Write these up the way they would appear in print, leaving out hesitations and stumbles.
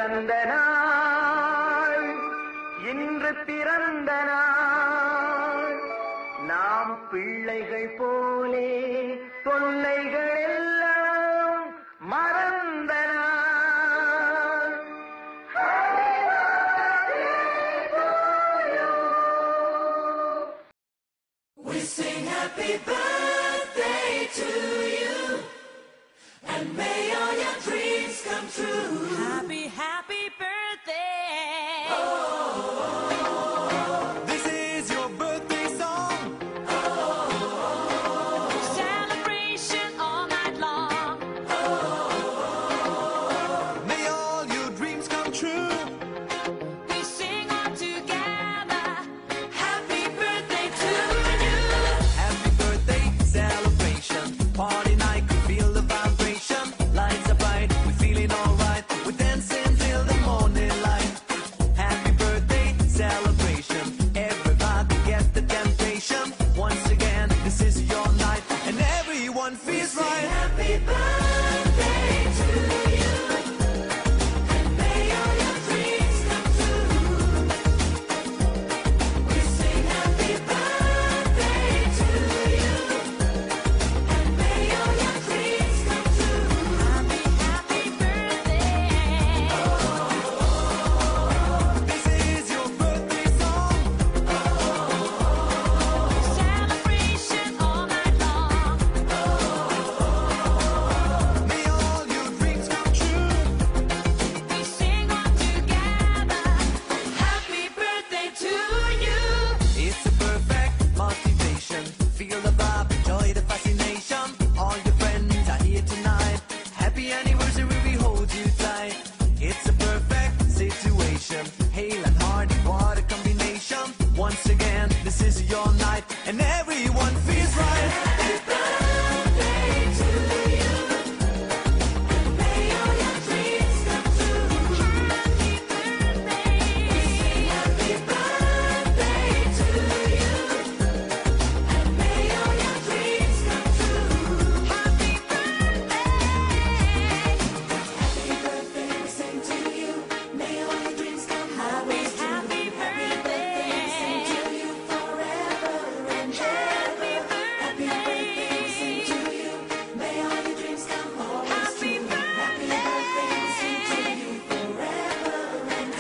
பிறந்த நாள் இன்று பிறந்த நாள் நாம் பிள்ளைகள் போலே தொல்லைகள் எல்லாம் மறந்த நாள். We sing happy birthday to you, and may all your dreams come true. Happy, happy birthday. Oh, this is your birthday song. Celebration all night long. May all your dreams come true. We sing all together. happy birthday to you. Happy birthday celebration. Party night, feel the vibration. Lights are bright, we're feeling alright. We're dancing till the morning light. Happy birthday celebration. Everybody get the temptation. Once again, this is your night, and everyone feels right. Happy birthday to you, and may all your dreams come true. We sing happy birthday to you, and may all your dreams come true. Happy, happy birthday. This is your birthday song. Celebration all night long. May all your dreams come true. We sing all together. Happy birthday to you. It's a perfect motivation. Feel the vibe, enjoy the fascination. All your friends are here tonight. Happy anniversary, we hold you tight. It's a perfect situation. Hale and hearty, what a combination. Once again, this is your night, and everyone feels right. Happy birthday to you, and may all your dreams come true. Happy birthday. Happy birthday to you, and may all your dreams come true. Happy birthday. Happy birthday, we sing to you. May all your dreams come always true. Happy birthday. We sing to you forever and ever. Happy birthday, we sing to you. May all your dreams come always Happy true. Happy birthday, we sing to you forever and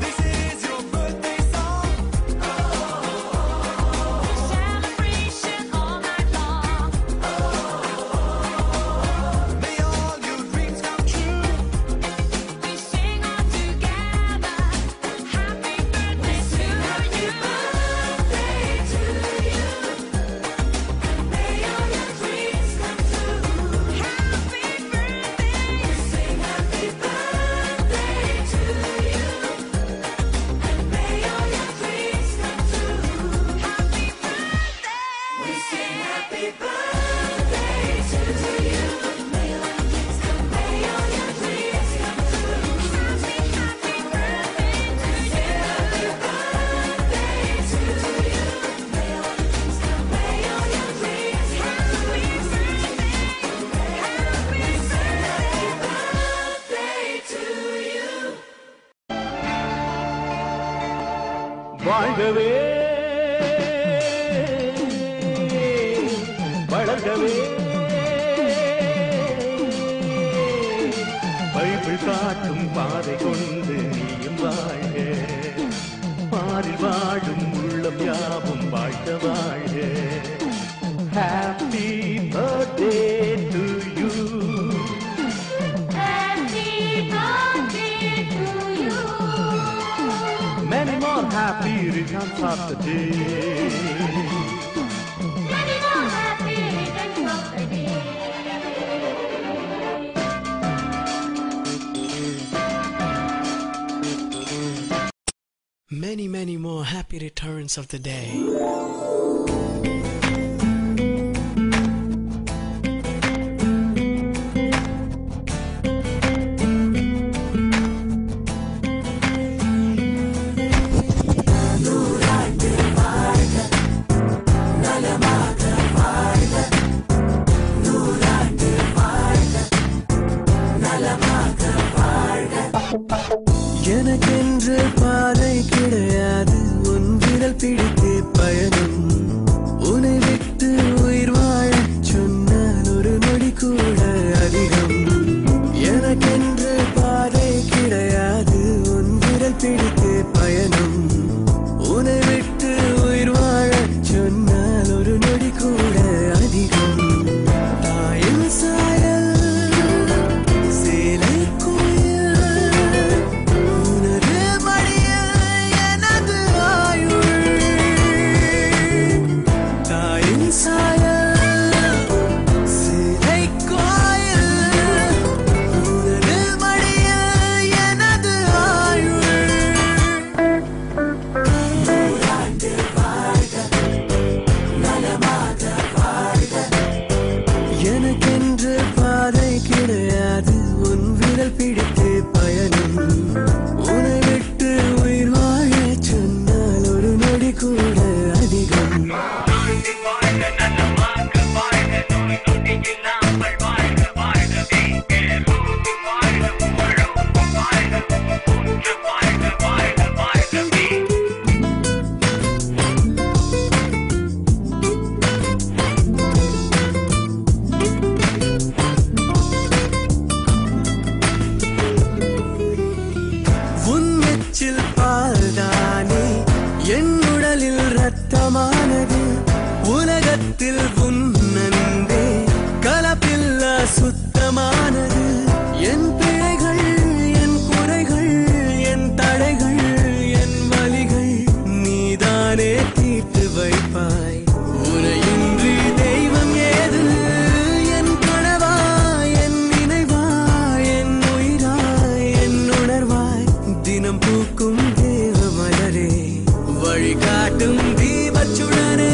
This is your birthday song. Celebration all night long. May all your dreams come true. We sing all together. Happy birthday to you. birthday to you, and may all your dreams come true. Happy birthday. Sing happy birthday to you, and may all your dreams come true. Happy birthday. We sing happy birthday to you, may all your dreams come, may all your dreams come true. Happy, happy birthday to you. Happy birthday to you, may all your dreams come, may all your dreams come true. Happy birthday. Birthday to you. வாழ்கவே வளர்கவே Bible காட்டும் பாதை கொண்டு நீயும் வாழ்க பாரில் வாழும் உள்ளம் யாவும் வாழ்க வாழ்க happy birthday to you Happy birthday to you. many more happy returns of the day. Many more happy returns of the day. Many, many more happy returns of the day. நலமா சாயல் சிலை கோயில் உனது மடியில் எனது ஆயுள் நூறாண்டு வாழ்க நலமாக வாழ்க எனக்கென்று பாதை கிடையாது உன் விரல் பிடித்து பயணம் உன்னை விட்டு உயிர் வாழச் சொன்னால் ஒரு நொடி கூட அதிகம் உன்னெச்சில் பால்தானே என் உடலில் ரத்தமானது உலகத்தில் உன் அன்பே கலப்பில்லா சுத்தமானது என் பிழைகள் என் குறைகள் என் தடைகள் என் வலிகள் நீதானே தீர்த்து வைப்பாய் உனையின்றி தெய்வம் ஏது என் கனவாய் என் நினைவாய் என் உயிராய் என் உணர்வாய் தினம் பூக்கும் தேவ மலரே வழிகாட்டும் தீபச்சுடரே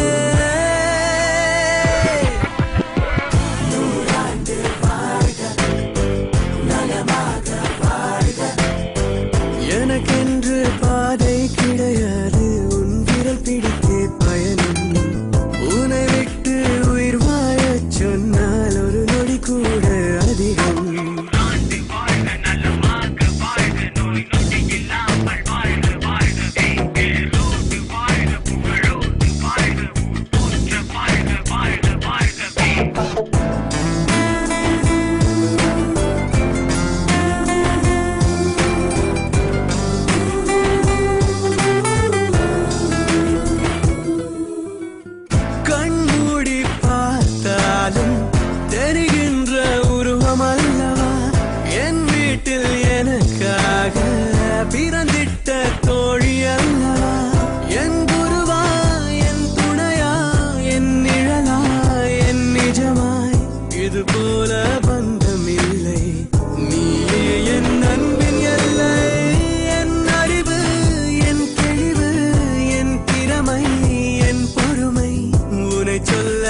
நூறாண்டு வாழ்க நலமாக வாழ்க எனக்கென்று பாதை கிடையாது உன் விரல் பிடித்தே பயணம் உன்னை விட்டு உயிர் வாழச் சொன்னால் ஒரு நொடி கூட அதிகம் கண்மூடி பார்த்தாலும் தெரிகின்ற உருவம் அல்லவா என் வீட்டில் எனக்காக பிறந்திட்ட தோழி அல்லவா என் குருவா என் துணையா என் நிழலா என் நிஜமாய் இது போல பந்தம் இல்லை நீயே என் அன்பின் எல்லை என் அறிவு என் தெளிவு என் திறமை என் பொறுமை உனை சொல்ல